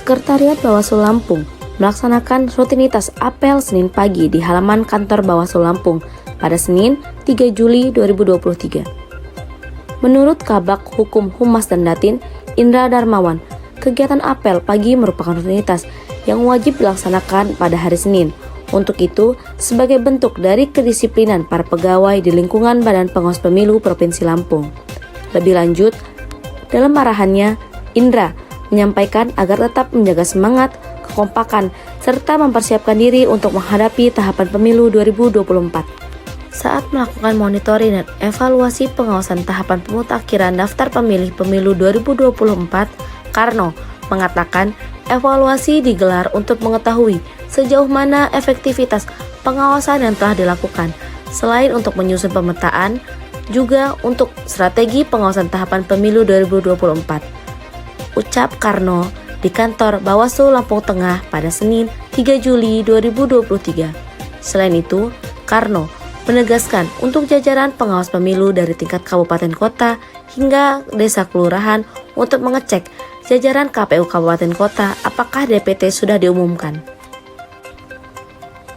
Sekretariat Bawaslu Lampung melaksanakan rutinitas apel Senin pagi di halaman kantor Bawaslu Lampung pada Senin 3 Juli 2023. Menurut Kabak Hukum Humas dan Datin, Indra Darmawan, kegiatan apel pagi merupakan rutinitas yang wajib dilaksanakan pada hari Senin. Untuk itu, sebagai bentuk dari kedisiplinan para pegawai di lingkungan Badan Pengawas Pemilu Provinsi Lampung. Lebih lanjut, dalam arahannya, Indra menyampaikan agar tetap menjaga semangat, kekompakan, serta mempersiapkan diri untuk menghadapi tahapan pemilu 2024. Saat melakukan monitoring dan evaluasi pengawasan tahapan pemutakhiran daftar pemilih pemilu 2024, Karno mengatakan evaluasi digelar untuk mengetahui sejauh mana efektivitas pengawasan yang telah dilakukan, selain untuk menyusun pemetaan, juga untuk strategi pengawasan tahapan pemilu 2024. Ucap Karno di kantor Bawaslu Lampung Tengah pada Senin 3 Juli 2023. Selain itu, Karno menegaskan untuk jajaran pengawas pemilu dari tingkat kabupaten kota hingga desa kelurahan untuk mengecek jajaran KPU kabupaten kota apakah DPT sudah diumumkan.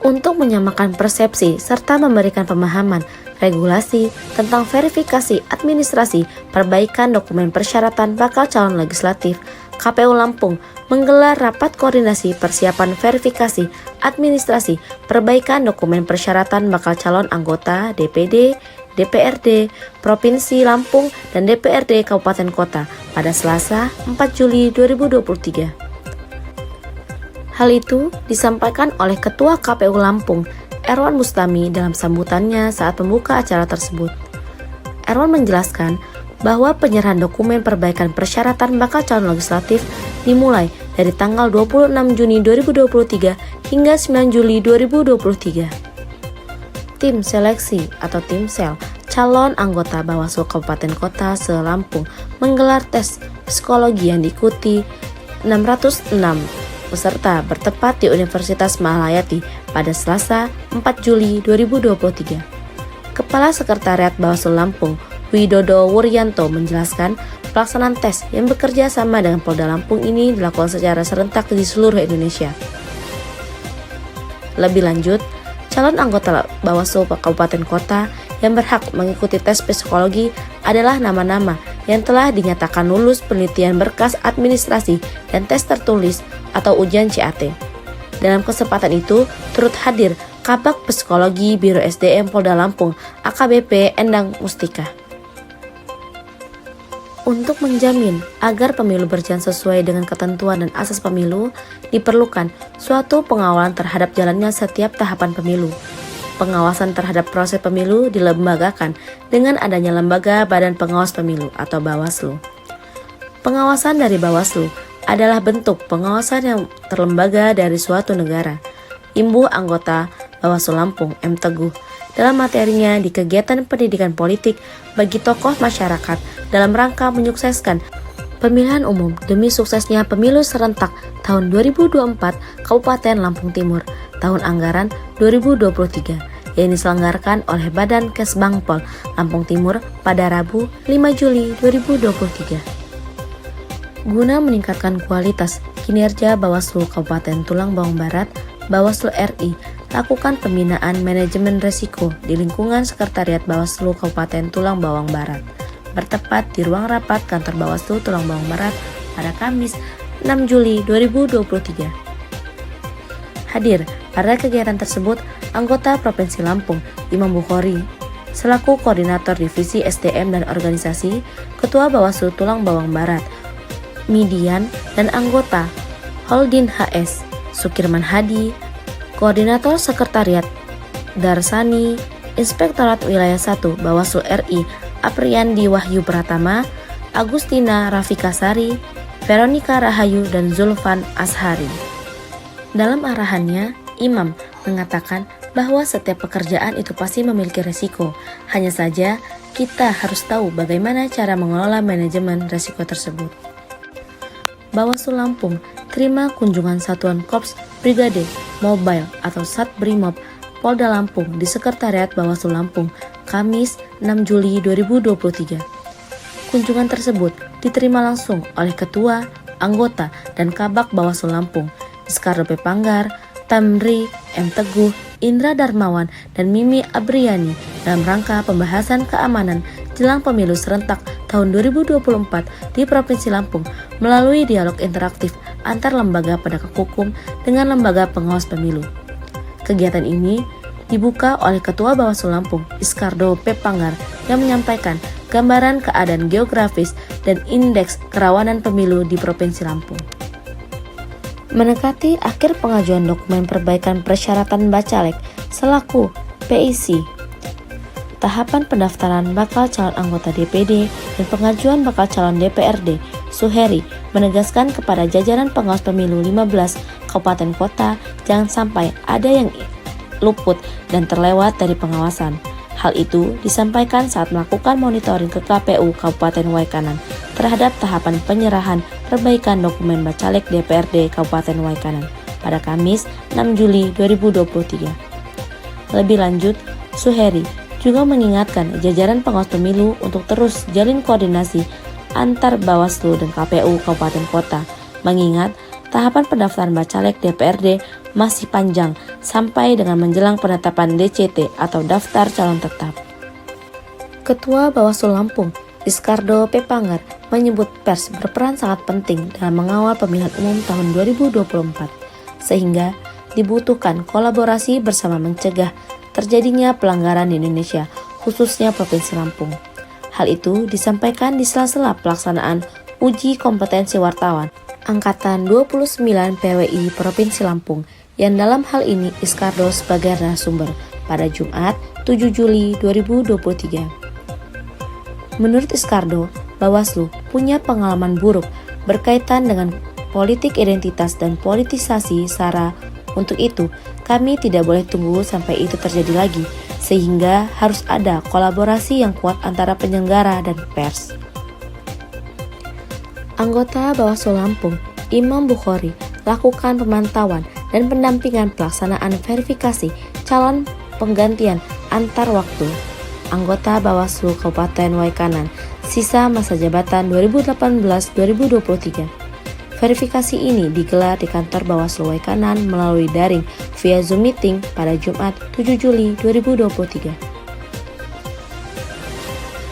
Untuk menyamakan persepsi serta memberikan pemahaman regulasi tentang verifikasi administrasi perbaikan dokumen persyaratan bakal calon legislatif, KPU Lampung menggelar rapat koordinasi persiapan verifikasi administrasi perbaikan dokumen persyaratan bakal calon anggota DPD, DPRD, Provinsi Lampung, dan DPRD Kabupaten Kota pada Selasa 4 Juli 2023. Hal itu disampaikan oleh Ketua KPU Lampung, Erwan Bustami dalam sambutannya saat membuka acara tersebut. Erwan menjelaskan bahwa penyerahan dokumen perbaikan persyaratan bakal calon legislatif dimulai dari tanggal 26 Juni 2023 hingga 9 Juli 2023. Tim seleksi atau tim sel calon anggota Bawaslu Kabupaten Kota se-Lampung menggelar tes psikologi yang diikuti 606 peserta bertempat di Universitas Malayati pada Selasa 4 Juli 2023. Kepala Sekretariat Bawaslu Lampung, Widodo Wuryanto menjelaskan pelaksanaan tes yang bekerja sama dengan Polda Lampung ini dilakukan secara serentak di seluruh Indonesia. Lebih lanjut, calon anggota Bawaslu Kabupaten Kota yang berhak mengikuti tes psikologi adalah nama-nama yang telah dinyatakan lulus penelitian berkas administrasi dan tes tertulis atau ujian CAT. Dalam kesempatan itu, turut hadir Kabak Psikologi Biro SDM Polda Lampung, AKBP Endang Mustika. Untuk menjamin agar pemilu berjalan sesuai dengan ketentuan dan asas pemilu, diperlukan suatu pengawalan terhadap jalannya setiap tahapan pemilu. Pengawasan terhadap proses pemilu dilembagakan dengan adanya Lembaga Badan Pengawas Pemilu atau Bawaslu. Pengawasan dari Bawaslu adalah bentuk pengawasan yang terlembaga dari suatu negara. Imbuh anggota Bawaslu Lampung, M. Teguh, dalam materinya di kegiatan pendidikan politik bagi tokoh masyarakat dalam rangka menyukseskan pemilihan umum demi suksesnya pemilu serentak tahun 2024 Kabupaten Lampung Timur, tahun anggaran 2023, yang diselenggarakan oleh Badan Kesbangpol Lampung Timur pada Rabu 5 Juli 2023. Guna meningkatkan kualitas kinerja Bawaslu Kabupaten Tulang Bawang Barat, Bawaslu RI lakukan pembinaan manajemen risiko di lingkungan Sekretariat Bawaslu Kabupaten Tulang Bawang Barat, bertepat di ruang rapat kantor Bawaslu Tulang Bawang Barat pada Kamis 6 Juli 2023. Hadir pada kegiatan tersebut anggota Provinsi Lampung, Imam Bukhari, selaku Koordinator Divisi SDM dan Organisasi, Ketua Bawaslu Tulang Bawang Barat, Midian, dan anggota Holdin HS, Sukirman Hadi, Koordinator Sekretariat Darsani, Inspektorat Wilayah 1 Bawaslu RI Apriyandi Wahyu Pratama, Agustina Rafika Sari, Veronica Rahayu, dan Zulfan Ashari. Dalam arahannya, Imam mengatakan bahwa setiap pekerjaan itu pasti memiliki resiko, hanya saja kita harus tahu bagaimana cara mengelola manajemen resiko tersebut. Bawaslu Lampung terima kunjungan Satuan Korps Brigade Mobile atau Satbrimob Polda Lampung di Sekretariat Bawaslu Lampung, Kamis 6 Juli 2023. Kunjungan tersebut diterima langsung oleh Ketua anggota dan Kabak Bawaslu Lampung, Iskardo P. Panggar, Tamri M. Teguh, Indra Darmawan, dan Mimi Abriani dalam rangka pembahasan keamanan jelang pemilu serentak tahun 2024 di Provinsi Lampung melalui dialog interaktif antar lembaga penegak hukum dengan lembaga pengawas pemilu. Kegiatan ini dibuka oleh Ketua Bawaslu Lampung, Iskardo P. Panggar, yang menyampaikan gambaran keadaan geografis dan indeks kerawanan pemilu di Provinsi Lampung. Mendekati akhir pengajuan dokumen perbaikan persyaratan Bacalek selaku PIC, tahapan pendaftaran bakal calon anggota DPD dan pengajuan bakal calon DPRD, Suheri menegaskan kepada jajaran pengawas pemilu 15 kabupaten kota jangan sampai ada yang luput dan terlewat dari pengawasan. Hal itu disampaikan saat melakukan monitoring ke KPU Kabupaten Waikanan terhadap tahapan penyerahan perbaikan dokumen Bacalek DPRD Kabupaten Waikanan pada Kamis 6 Juli 2023. Lebih lanjut, Suheri juga mengingatkan jajaran pengawas pemilu untuk terus jalin koordinasi antar Bawaslu dan KPU Kabupaten Kota, mengingat tahapan pendaftaran Bacalek DPRD masih panjang sampai dengan menjelang penetapan DCT atau daftar calon tetap. Ketua Bawaslu Lampung, Iskardo P. Panggar, menyebut pers berperan sangat penting dalam mengawal pemilihan umum tahun 2024, sehingga dibutuhkan kolaborasi bersama mencegah terjadinya pelanggaran di Indonesia, khususnya Provinsi Lampung. Hal itu disampaikan di sela-sela pelaksanaan uji kompetensi wartawan Angkatan 29 PWI Provinsi Lampung, yang dalam hal ini Iskardo sebagai narasumber pada Jumat 7 Juli 2023. Menurut Iskardo, Bawaslu punya pengalaman buruk berkaitan dengan politik identitas dan politisasi SARA. Untuk itu, kami tidak boleh tunggu sampai itu terjadi lagi, sehingga harus ada kolaborasi yang kuat antara penyelenggara dan pers. Anggota Bawaslu Lampung, Imam Bukhari, lakukan pemantauan dan pendampingan pelaksanaan verifikasi calon penggantian antar waktu anggota Bawaslu Kabupaten Waikanan sisa masa jabatan 2018-2023. Verifikasi ini digelar di kantor Bawaslu Waikanan melalui daring via Zoom meeting pada Jumat 7 Juli 2023.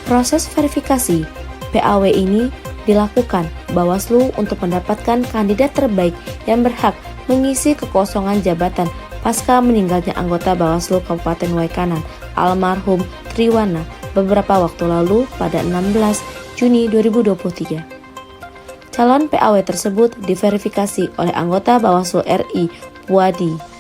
Proses verifikasi PAW ini dilakukan Bawaslu untuk mendapatkan kandidat terbaik yang berhak mengisi kekosongan jabatan pasca meninggalnya anggota Bawaslu Kabupaten Waikanan almarhum Triwana beberapa waktu lalu pada 16 Juni 2023. Calon PAW tersebut diverifikasi oleh anggota Bawaslu RI Puadi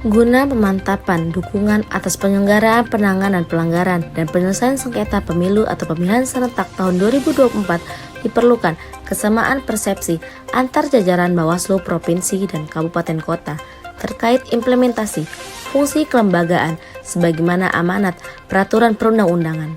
guna pemantapan dukungan atas penyelenggaraan penanganan pelanggaran dan penyelesaian sengketa pemilu atau pemilihan serentak tahun 2024. Diperlukan kesamaan persepsi antar jajaran Bawaslu provinsi dan kabupaten kota terkait implementasi fungsi kelembagaan sebagaimana amanat peraturan perundang-undangan.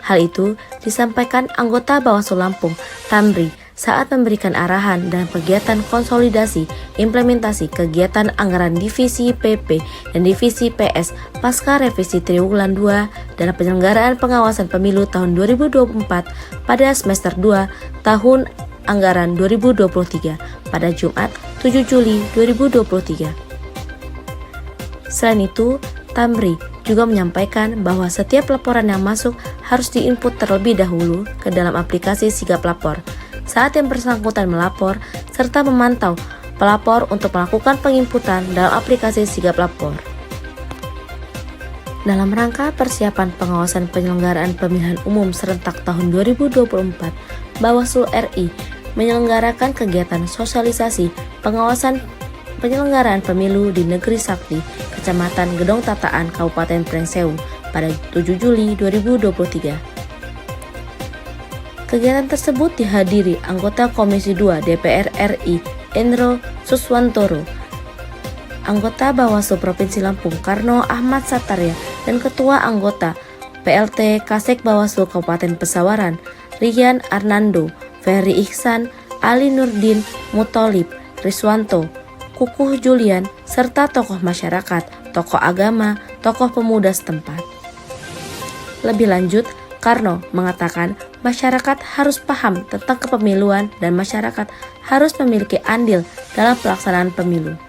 Hal itu disampaikan anggota Bawaslu Lampung, Tamri, saat memberikan arahan dalam kegiatan konsolidasi implementasi kegiatan anggaran divisi PP dan divisi PS pasca revisi triwulan 2 dalam penyelenggaraan pengawasan pemilu tahun 2024 pada semester 2 tahun anggaran 2023 pada Jumat 7 Juli 2023. Selain itu, Tamri juga menyampaikan bahwa setiap laporan yang masuk harus diinput terlebih dahulu ke dalam aplikasi Sigap Lapor saat yang bersangkutan melapor, serta memantau pelapor untuk melakukan penginputan dalam aplikasi Sigap Lapor. Dalam rangka persiapan pengawasan penyelenggaraan pemilihan umum serentak tahun 2024, Bawaslu RI menyelenggarakan kegiatan sosialisasi pengawasan penyelenggaraan pemilu di Negeri Sakti, Kecamatan Gedong Tataan, Kabupaten Pringsewu pada 7 Juli 2023. Kegiatan tersebut dihadiri anggota Komisi 2 DPR RI Endro Suswantoro, anggota Bawaslu Provinsi Lampung Karno Ahmad Satarya, dan Ketua Anggota PLT Kasek Bawaslu Kabupaten Pesawaran Rian Arnando, Ferry Ihsan, Ali Nurdin Mutolib, Riswanto, Kukuh Julian, serta tokoh masyarakat, tokoh agama, tokoh pemuda setempat. Lebih lanjut, Karno mengatakan masyarakat harus paham tentang kepemiluan dan masyarakat harus memiliki andil dalam pelaksanaan pemilu.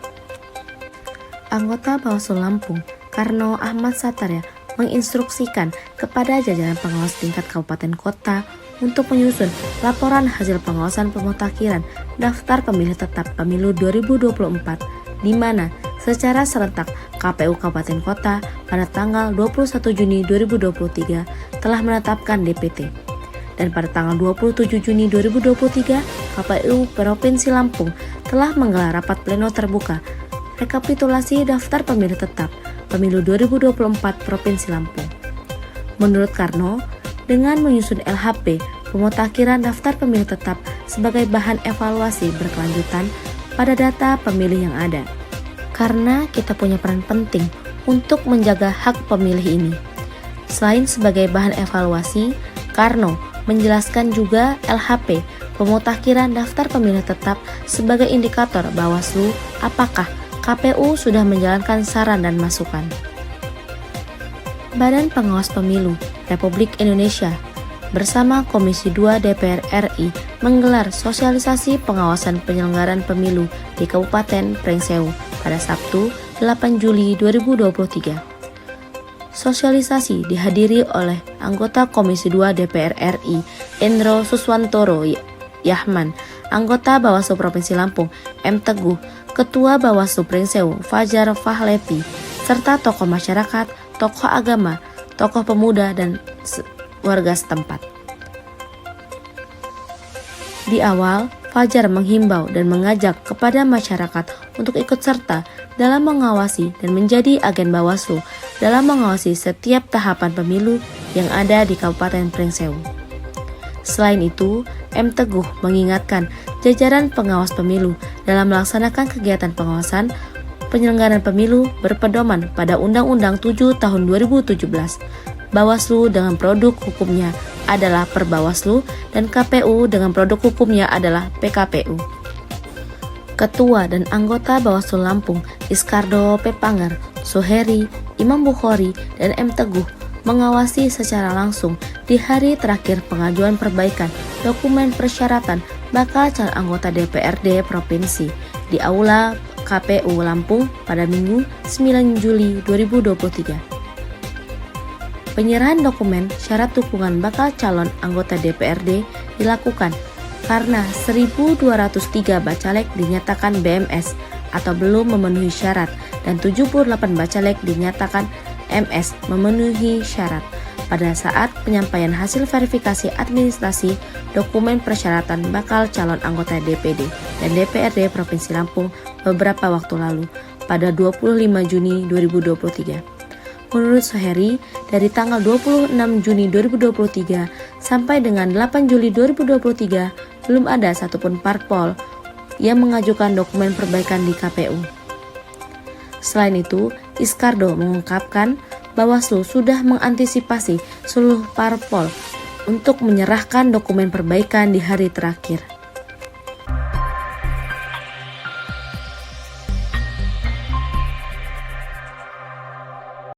Anggota Bawaslu Lampung, Karno Ahmad Satarya, menginstruksikan kepada jajaran pengawas tingkat kabupaten kota untuk menyusun laporan hasil pengawasan pemutakhiran daftar pemilih tetap pemilu 2024, di mana secara serentak KPU Kabupaten Kota pada tanggal 21 Juni 2023 telah menetapkan DPT. Dan pada tanggal 27 Juni 2023, KPU Provinsi Lampung telah menggelar rapat pleno terbuka rekapitulasi daftar pemilih tetap pemilu 2024 Provinsi Lampung. Menurut Karno, dengan menyusun LHP pemutakhiran daftar pemilih tetap sebagai bahan evaluasi berkelanjutan pada data pemilih yang ada. Karena kita punya peran penting untuk menjaga hak pemilih ini. Selain sebagai bahan evaluasi, Karno menjelaskan juga LHP pemutakhiran daftar pemilih tetap sebagai indikator Bawaslu apakah KPU sudah menjalankan saran dan masukan. Badan Pengawas Pemilu Republik Indonesia bersama Komisi 2 DPR RI menggelar sosialisasi pengawasan penyelenggaraan pemilu di Kabupaten Pringsewu pada Sabtu 8 Juli 2023. Sosialisasi dihadiri oleh anggota Komisi 2 DPR RI Endro Suswantoro Yahman, anggota Bawaslu Provinsi Lampung M. Teguh, Ketua Bawaslu Pringsewu Fajar Fahlevi, serta tokoh masyarakat, tokoh agama, tokoh pemuda, dan warga setempat. Di awal, Fajar menghimbau dan mengajak kepada masyarakat untuk ikut serta dalam mengawasi dan menjadi agen Bawaslu dalam mengawasi setiap tahapan pemilu yang ada di Kabupaten Pringsewu. Selain itu, M. Teguh mengingatkan jajaran pengawas pemilu dalam melaksanakan kegiatan pengawasan penyelenggaraan pemilu berpedoman pada Undang-Undang 7 Tahun 2017. Bawaslu dengan produk hukumnya adalah Perbawaslu dan KPU dengan produk hukumnya adalah PKPU. Ketua dan anggota Bawaslu Lampung Iskardo Pepanggar, Soheri, Imam Bukhori, dan M. Teguh mengawasi secara langsung di hari terakhir pengajuan perbaikan dokumen persyaratan bakal calon anggota DPRD Provinsi di Aula KPU Lampung pada Minggu 9 Juli 2023. Penyerahan dokumen syarat dukungan bakal calon anggota DPRD dilakukan karena 1.203 bacalek dinyatakan BMS atau belum memenuhi syarat dan 78 bacalek dinyatakan MS memenuhi syarat pada saat penyampaian hasil verifikasi administrasi dokumen persyaratan bakal calon anggota DPD dan DPRD Provinsi Lampung beberapa waktu lalu pada 25 Juni 2023. Menurut Soheri, dari tanggal 26 Juni 2023 sampai dengan 8 Juli 2023 belum ada satupun parpol yang mengajukan dokumen perbaikan di KPU. Selain itu, Iskardo mengungkapkan Bawaslu sudah mengantisipasi seluruh parpol untuk menyerahkan dokumen perbaikan di hari terakhir.